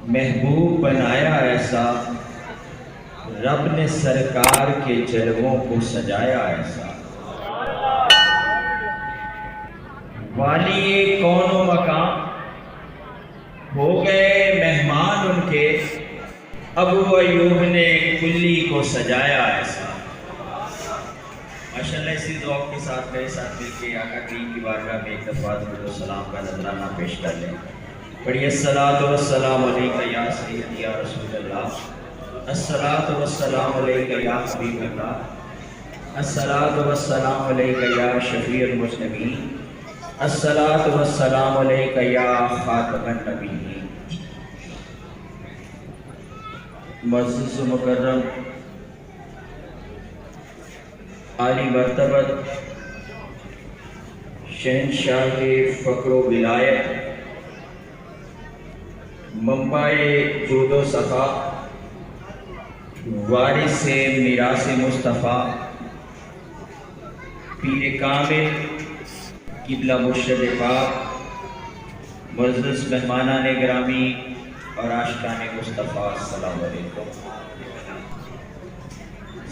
محبوب بنایا ایسا، رب نے سرکار کے جلووں کو سجایا ایسا۔ والی کون و مکان ہو گئے مہمان ان کے، ابو ایوب نے کلی کو سجایا ایسا۔ ماشاءاللہ اسی ذوق کے ساتھ میرے ساتھ مل کے آقا کریم کی بارگاہ میں ایک دفعہ درود و سلام کا نذرانہ پیش کر لیں۔ پڑھیے الصلاۃ والسلام علیکہ یا سیدی یا رسول اللہ، الصلاۃ والسلام علیکہ یا حبیب اللہ، الصلاۃ والسلام علیکہ یا شفیع المذنبین، الصلاۃ والسلام علیکہ یا خاتم النبیین۔ معزز و مکرم عالی مرتبت شہنشاہ فقر و ولایت، منبع جود و صفا، وارث میراث مصطفیٰ، پیر کامل قبلہ مرشد پاک، معزز مہمانان گرامی اور عاشقان مصطفیٰ، السلام علیکم۔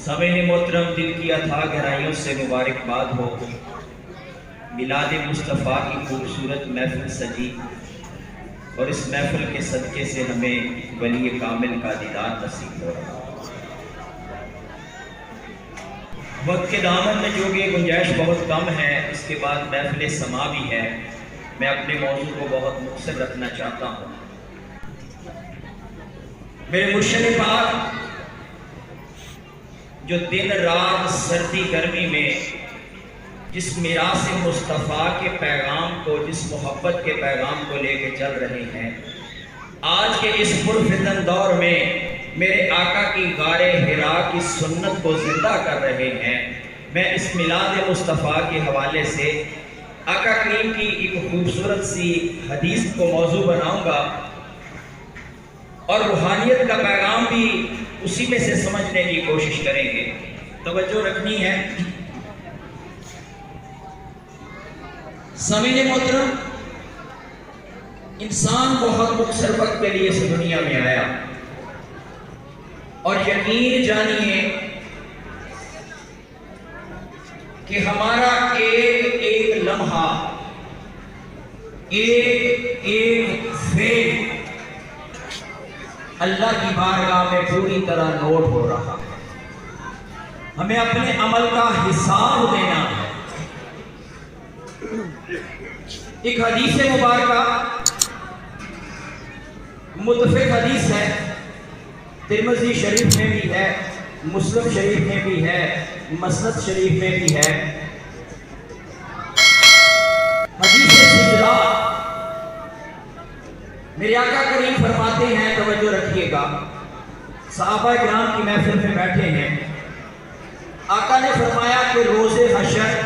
سامعین محترم، دل کی اتھاہ گہرائیوں سے مبارکباد ہو۔ میلاد مصطفیٰ کی خوبصورت محفل سجی اور اس محفل کے صدقے سے ہمیں ولی کامل کا دیدار نصیب ہو رہا۔ وقت کے دامن میں جو کہ گنجائش بہت کم ہے، اس کے بعد محفل سما بھی ہے، میں اپنے موضوع کو بہت مختصر رکھنا چاہتا ہوں۔ میرے مرشد پاک جو دن رات سردی گرمی میں جس میراث مصطفیٰ کے پیغام کو، جس محبت کے پیغام کو لے کے چل رہے ہیں، آج کے اس پرفتن دور میں میرے آقا کی غار حرا کی سنت کو زندہ کر رہے ہیں، میں اس میلاد مصطفیٰ کے حوالے سے آقا کریم کی ایک خوبصورت سی حدیث کو موضوع بناؤں گا اور روحانیت کا پیغام بھی اسی میں سے سمجھنے کی کوشش کریں گے۔ توجہ رکھنی ہے۔ سامعین محترم، انسان بہت مختصر وقت کے لیے اس دنیا میں آیا اور یقین جانیے کہ ہمارا ایک ایک لمحہ، ایک ایک فعل اللہ کی بارگاہ میں پوری طرح نوٹ ہو رہا ہے۔ ہمیں اپنے عمل کا حساب دینا ہے۔ ایک حدیث مبارکہ متفق حدیث ہے، ترمذی شریف میں بھی ہے، مسلم شریف میں بھی ہے، مسند شریف میں بھی ہے۔ حدیث سجلہ، میرے آقا کریم فرماتے ہیں، توجہ رکھیے گا، صحابہ کرام کی محفل میں بیٹھے ہیں، آقا نے فرمایا کہ روز حشر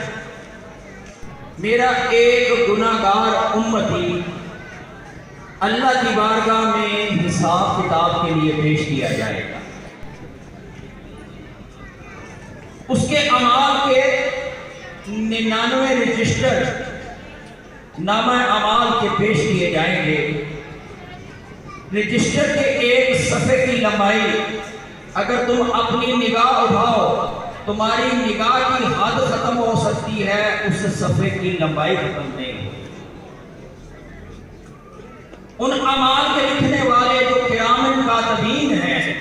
میرا ایک گناہگار امتی اللہ کی بارگاہ میں حساب کتاب کے لیے پیش کیا جائے گا۔ اس کے اعمال کے 99 رجسٹر نامہ اعمال کے پیش کیے جائیں گے۔ رجسٹر کے ایک صفحے کی لمبائی اگر تم اپنی نگاہ اٹھاؤ، تمہاری نگاہ کی حد ختم ہو سکتی ہے، اس صفحے کی لمبائی ختم نہیں ہو۔ ان اعمال کے لکھنے والے جو کرام کاتبین ہیں،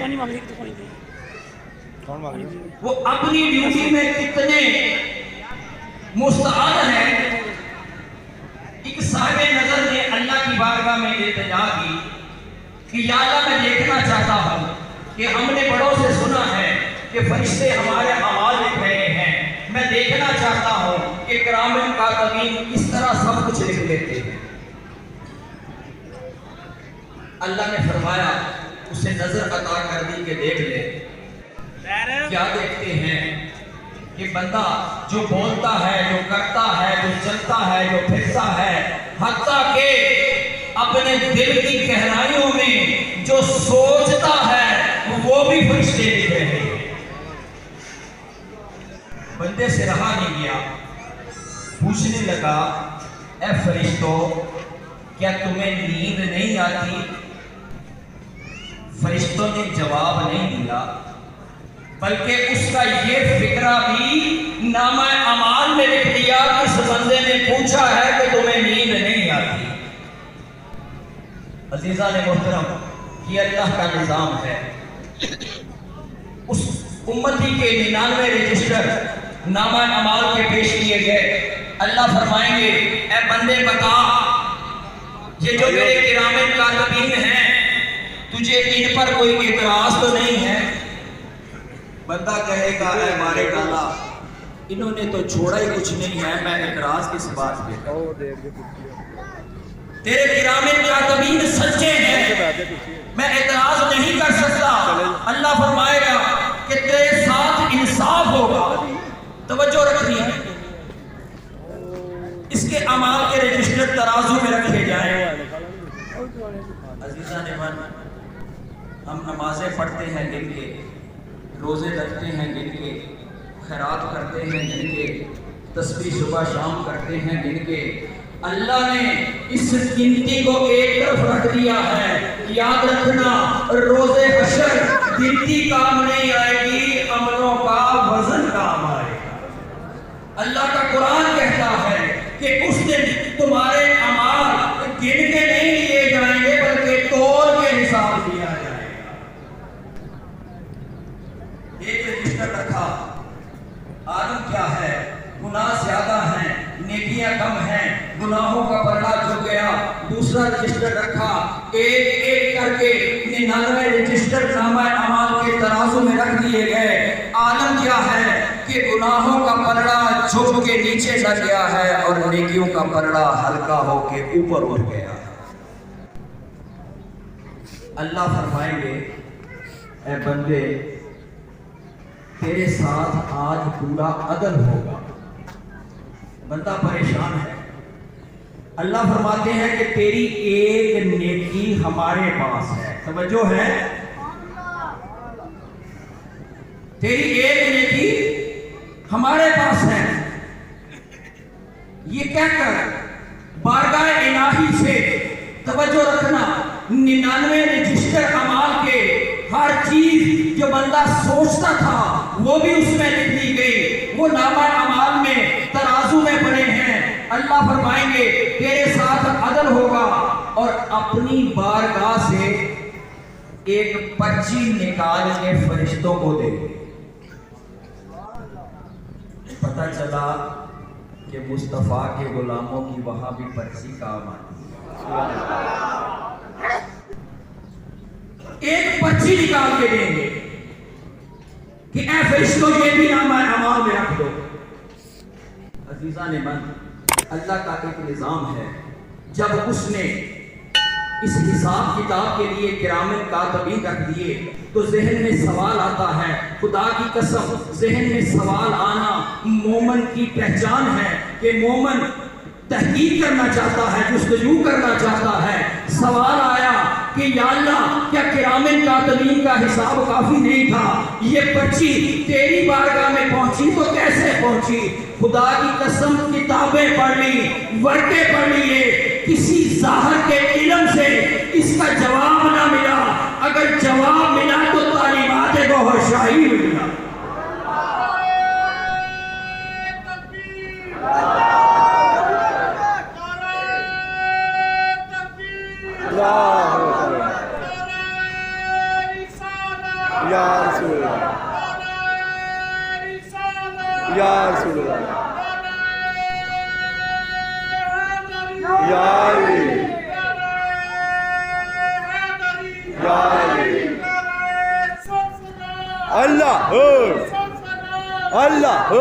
وہ اپنی ڈیوٹی میں کتنے مستعد ہیں۔ ایک صاحب نظر نے اللہ کی بارگاہ میں التجا کی کہ یا اللہ، میں دیکھنا چاہتا ہوں کہ ہم نے بڑوں سے سنا ہے کہ فرشتے ہمارے اعمال لکھ رہے ہیں، میں دیکھنا چاہتا ہوں کہ کرام کاتبین کس طرح سب کچھ لکھ لیتے ہیں۔ اللہ نے فرمایا، اسے نظر عطا کر دی کہ دیکھ لے۔ کیا دیکھتے ہیں؟ کہ بندہ جو بولتا ہے، جو کرتا ہے، جو چلتا ہے، جو پھرتا ہے، حتیٰ کہ اپنے دل کی گہرائیوں میں جو سوچتا ہے وہ بھی فرشتے لکھ رہے ہیں۔ بندے سے رہا نہیں گیا، پوچھنے لگا، اے فرشتوں، کیا تمہیں نیند نہیں آتی؟ فرشتوں نے جواب نہیں دیا، بلکہ اس کا یہ فکرہ بھی نامہ اعمال میں لکھ دیا کہ اس بندے نے پوچھا ہے کہ تمہیں نیند نہیں آتی۔ عزیزان محترم، یہ اللہ کا نظام ہے۔ اس امتی کے 99 رجسٹر نامہ اعمال کے پیش کیے گئے۔ اللہ فرمائیں گے اے بندے بتا، یہ جو میرے کرام کاتبین ہیں، تجھے ان پر کوئی اعتراض تو نہیں ہے؟ بندہ کہے گا اے مالک اللہ، انہوں نے تو چھوڑا ہی کچھ نہیں ہے، میں اعتراض کس بات پہ کروں؟ تیرے کرام کاتبین سچے ہیں، میں اعتراض نہیں کر سکتا۔ اللہ فرمائے گا کہ تیرے ساتھ انصاف ہوگا۔ توجہ رکھنی ہے، اس کے اعمال کے رجسٹر ترازو میں رکھے جائیں۔ عزیزان من، ہم نمازیں پڑھتے ہیں گن کے، روزے رکھتے ہیں گن کے، خیرات کرتے ہیں گن کے، تسبیح صبح شام کرتے ہیں گن کے۔ اللہ نے اس گنتی کو ایک طرف رکھ دیا ہے۔ یاد رکھنا، روزے حشر گنتی کام نہیں آئے گی، عملوں کا وزن کام آئے گا۔ اللہ کا قرآن کہتا ہے کہ اس دن تمہارے اعمال گن کے نہیں لیے جائیں گے، بلکہ تول کے حساب دیا جائے گا۔ ایک رجسٹر رکھا، عالم کیا ہے؟ گناہ زیادہ ہیں، نیکیاں کم ہیں، گناہوں کا پردہ جھک گیا۔ دوسرا رجسٹر رکھا، ایک ایک کر کے 99 رجسٹر نامہ اعمال کے ترازو میں رکھ دیے گئے۔ عالم کیا ہے کہ گناہوں کا پلڑا جھک کے نیچے لگ گیا ہے اور نیکیوں کا پلڑا ہلکا ہو کے اوپر اٹھ گیا ہے۔ اللہ فرمائیں گے اے بندے، تیرے ساتھ آج پورا عدل ہوگا۔ بندہ پریشان ہے۔ اللہ فرماتے ہیں کہ تیری ایک نیکی ہمارے پاس ہے۔ توجہ ہے، تیری ایک نیکی ہمارے پاس ہے۔ یہ کہہ کر بارگاہ الہی سے، توجہ رکھنا، 99 رجسٹر اعمال کے ہر چیز جو بندہ سوچتا تھا وہ بھی اس میں لکھ دی گئی، وہ نامہ اعمال میں ترازو میں پڑے ہیں۔ اللہ فرمائیں گے تیرے ساتھ عدل ہوگا، اور اپنی بارگاہ سے ایک پرچی نکال کے فرشتوں کو دے۔ پتہ چلا کہ مصطفیٰ کے غلاموں کی وہاں بھی پرچی کام آتی ہے۔ ایک پرچی نکال کے دیں گے کہ اے فرشتوں یہ بھی نامہ اعمال میں رکھ دو۔ عزیزان من، اللہ کا ایک نظام ہے، جب اس نے اس حساب کتاب کے لیے کرام کاتبین رکھ دیے تو ذہن میں سوال آتا ہے۔ خدا کی قسم، ذہن میں سوال آنا مومن کی پہچان ہے کہ مومن تحقیق کرنا چاہتا ہے، جستجو کرنا چاہتا ہے۔ سوال آیا کہ یا اللہ، کیا کرام کاتبین کا حساب کافی نہیں تھا؟ یہ پرچی تیری بارگاہ میں پہنچی تو کیسے پہنچی؟ خدا کی قسم، کتابیں پڑھ لی، ورقے پڑھ لیے، کسی ظاہر کے علم سے اس کا جواب نہ ملا۔ اگر جواب ملا تو تعلیمات گوہر شاہی ملا۔ یا رسول اللہ، یا رسول اللہ، یا علی، یا علی، اللہ اللہ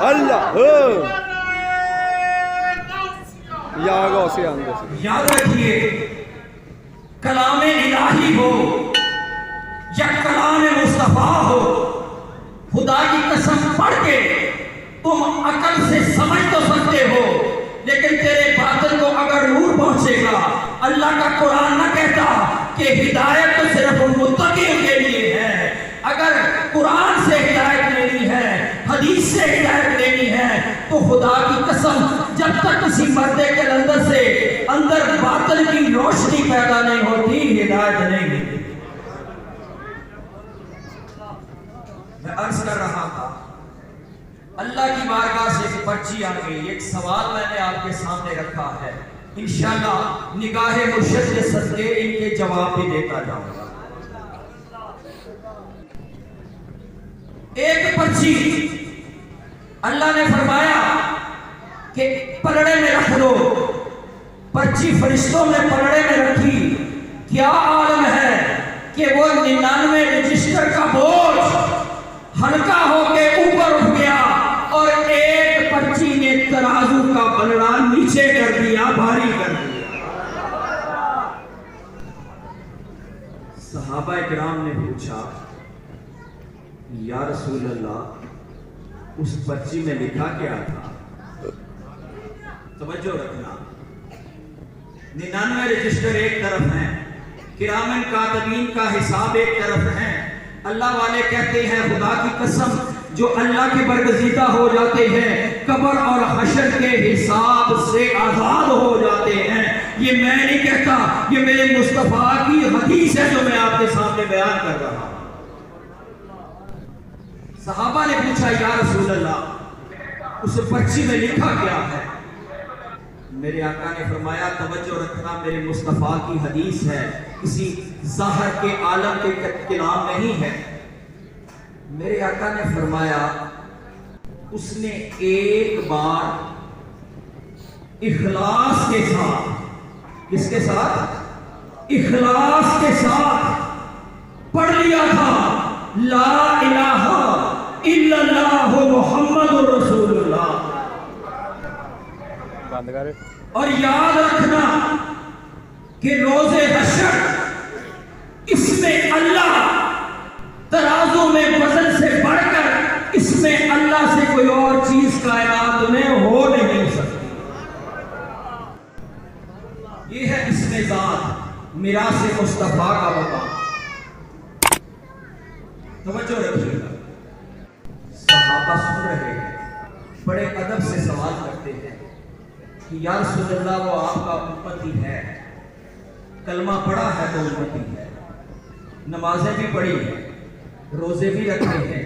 اللہ، یا غوث اعظم۔ یاد رکھیے، کلام الہی ہو یا کلام مصطفیٰ ہو، خدا کی قسم پڑھ کے تم عقل سے سمجھ تو سکتے ہو، لیکن تیرے باطن کو اگر نور پہنچے گا، اللہ کا قرآن نہ کہتا کہ ہدایت تو صرف متقیوں کے لیے ہے۔ اگر قرآن سے ہدایت لینی ہے، حدیث سے ہدایت لینی ہے، تو خدا کی قسم جب تک کسی مردے کے اندر سے اندر باطل کی روشنی پیدا نہیں ہوتی ہدایت نہیں ملتی۔ میں عرض کر رہا تھا اللہ کی بارگاہ سے ایک پرچی آ گئی، ایک سوال میں نے آپ کے سامنے رکھا ہے، انشاءاللہ نگاہ مرشد کے صدقے ان کے جواب بھی دیتا جاؤں گا۔ ایک پرچی اللہ نے فرمایا کہ پلڑے میں رکھ دو، پرچی فرشتوں نے پلڑے میں رکھی، کیا عالم ہے کہ وہ 99 رجسٹر کا بوجھ ہلکا ہو کے اوپر اٹھ گیا اور ایک پرچی نے ترازو کا پلڑا نیچے کر دیا، بھاری کر دیا۔ صحابہ کرام نے پوچھا یا رسول اللہ اس پرچی میں لکھا کیا تھا؟ توجہ رکھنا، 99 رجسٹر ایک طرف ہیں، کرامن کاتبین کا حساب ایک طرف ہے۔ اللہ والے کہتے ہیں خدا کی قسم جو اللہ کے برگزیدہ ہو جاتے ہیں قبر اور حشر کے حساب سے آزاد ہو جاتے ہیں۔ یہ میں نہیں کہتا، یہ میرے مصطفیٰ کی حدیث ہے جو میں آپ کے سامنے بیان کر رہا ہوں۔ صحابہ نے پوچھا یا رسول اللہ اس پرچی میں لکھا کیا ہے؟ میرے آقا نے فرمایا توجہ رکھنا، میرے مصطفیٰ کی حدیث ہے، کسی ظاہر کے عالم کے کلام نہیں ہے۔ میرے آقا نے فرمایا اس نے ایک بار اخلاص کے ساتھ، کس کے ساتھ؟ اخلاص کے ساتھ پڑھ لیا تھا لا الہ الا اللہ محمد رسول اللہ۔ اور یاد رکھنا کہ روز حشر اس میں اللہ ترازو میں وزن سے بڑھ کر اس میں اللہ سے کوئی اور چیز کائنات میں ہو نہیں سکتی۔ یہ ہے اس میں ذات میراث مصطفیٰ کا مقام۔ توجہ رکھیے گا، صحابہ سن رہے ہیں، بڑے ادب سے سوال کرتے ہیں کہ یا رسول اللہ وہ آپ کا امتی ہے، کلمہ پڑھا ہے تو امتی ہے، نمازیں بھی پڑھی ہیں، روزے بھی رکھے ہیں،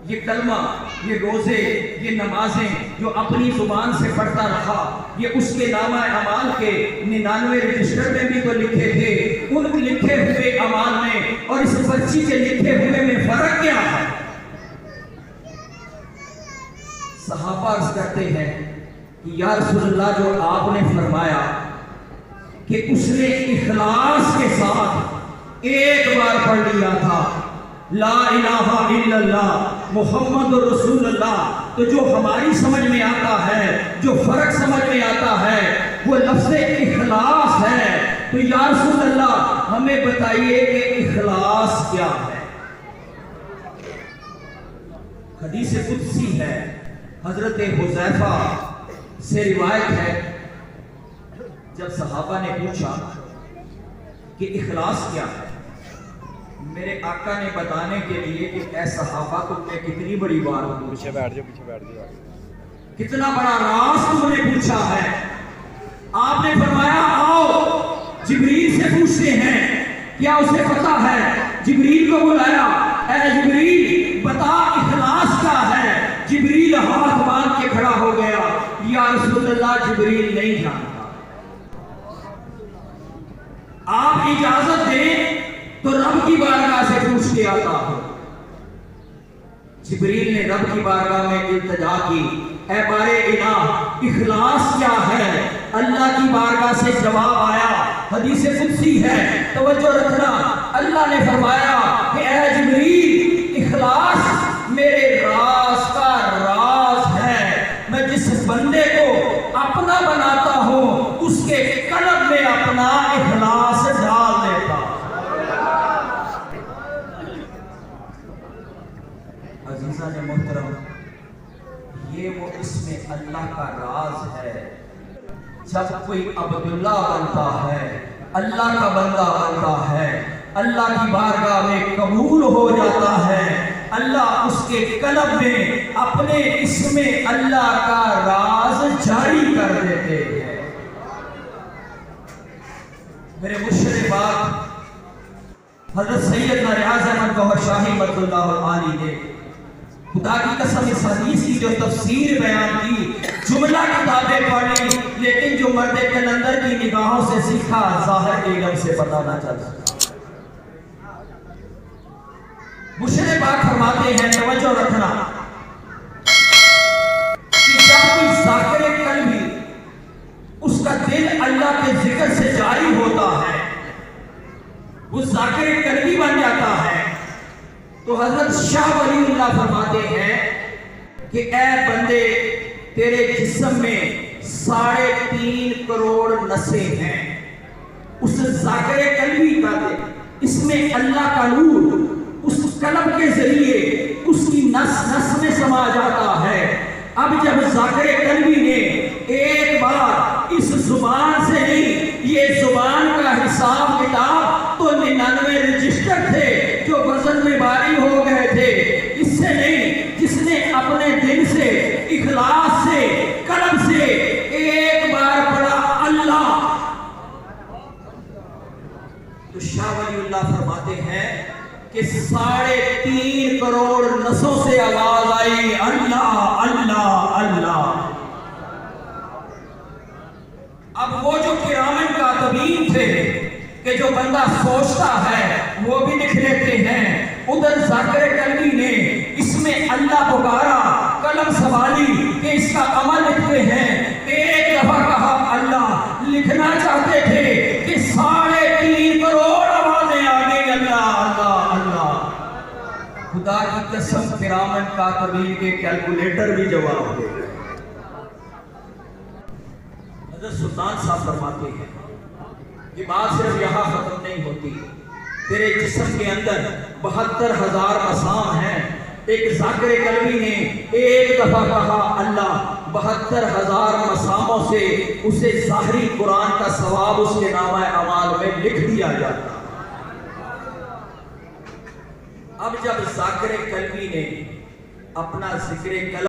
یہ کلمہ، یہ روزے، یہ نمازیں جو اپنی زبان سے پڑھتا رہا یہ اس کے نامہ اعمال کے 99 رجسٹر میں بھی تو لکھے تھے، ان لکھے ہوئے اعمال میں اور اس پرچی کے لکھے ہوئے میں فرق کیا ہے؟ صحابہ عرض کرتے ہیں کہ یا رسول اللہ جو آپ نے فرمایا کہ اس نے اخلاص کے ساتھ ایک بار پڑھ لیا تھا لا الہ الا اللہ محمد رسول اللہ، تو جو ہماری سمجھ میں آتا ہے، جو فرق سمجھ میں آتا ہے وہ لفظ اخلاص ہے۔ تو یا رسول اللہ ہمیں بتائیے کہ اخلاص کیا ہے؟ حدیث قدسی ہے، حضرت حذیفہ سے روایت ہے، جب صحابہ نے پوچھا کہ اخلاص کیا ہے، میرے آقا نے بتانے کے لیے کہ اے صحابہ تم نے کتنی بڑی بات پوچھی، کتنا بڑا راز تم نے پوچھا ہے۔ آپ نے فرمایا آؤ جبریل سے پوچھتے ہیں، کیا اسے پتا ہے؟ جبریل کو بلایا، اے جبریل بتا اخلاص کیا ہے؟ جبریل ہاتھ باندھ کے کھڑا ہو گیا، یا رسول اللہ جبریل نہیں جانتا، آپ اجازت دیں تو رب کی بارگاہ سے پوچھ کے آتا ہوں۔ جبریل نے رب کی بارگاہ میں التجا کی، اے بارے الہ اخلاص کیا ہے؟ اللہ کی بارگاہ سے جواب آیا، حدیث قدسی ہے، توجہ رکھنا، اللہ نے فرمایا کہ اے جبریل اخلاص میرے راز کا راز ہے، میں جس بندے کو اپنا بناتا ہوں اس کے قلب میں اپنا اخلاص ڈال دیتا ہوں۔ عزیزان محترم، یہ وہ اس میں اللہ کا راز ہے۔ جب کوئی عبداللہ بنتا ہے، اللہ کا بندہ بنتا ہے، اللہ کی بارگاہ میں قبول ہو جاتا ہے، اللہ اس کے قلب میں اپنے اسم اللہ کا راز جاری کر دیتے ہیں۔ میرے مرشد پاک حضرت سیدنا ریاض احمد گوہر شاہی رضی اللہ عنہ نے خدا کی قسم اس حدیث کی جو تفسیر بیان کی، جملہ کتابیں پڑھی، لیکن جو مرد کلندر کی نگاہوں سے سیکھا، ظاہر علم سے پتہ نہ چل سکا۔ مرشد پاک فرماتے ہیں، توجہ رکھنا، کہ جب کوئی ذاکر قلبی اس کا دل اللہ کے ذکر سے جاری ہوتا ہے، وہ ذاکر قلبی بن جاتا ہے، تو حضرت شاہ ولی اللہ فرماتے ہیں کہ اے بندے، تیرے جسم میں 3.5 کروڑ نسیں ہیں۔ اس ذاکر قلبی کا دل، اس میں اللہ کا نور اس قلب کے ذریعے اس کی نس نس میں سما جاتا ہے۔ اب جب ذاکر قلبی نے ایک بار اس زبان سے نہیں، یہ زبان کا حساب کتاب تو 99 رجسٹر تھے جو وزن میں بھاری ہو گئے تھے، اس سے نہیں، جس نے اپنے دل سے اخلاص سے قلب سے ایک بار پڑھا اللہ، تو شاہ ولی اللہ فرماتے ہیں کہ 3.5 کروڑ نسوں سے آواز آئی، اللہ اللہ اللہ۔ اب وہ جو کرامن کاتبین تھے کہ جو بندہ سوچتا ہے وہ بھی لکھ لیتے ہیں، ادھر ذاکر قلبی نے اس میں اللہ پکارا، قلم سنبھالی کہ اس کا عمل لکھتے ہیں، ایک دفعہ کہا اللہ، لکھنا چاہتے تھے کہ 3.5 کروڑ آوازیں آ گئی، اللہ اللہ اللہ۔ خدا کی قسم کرامن کاتبین کے کیلکولیٹر بھی جواب دے گئے۔ حضرت سلطان صاحب فرماتے ہیں یہ بات صرف یہاں ختم نہیں ہوتی، تیرے جسم کے اندر 72,000 مسام ہیں۔ ایک ذاکر قلبی نے ایک دفعہ کہا اللہ، 72,000 مساموں سے اسے ظاہری قرآن کا ثواب اس کے نامہ اعمال میں لکھ دیا جاتا۔ اب جب ذاکر قلبی نے اپنا ذکر قلب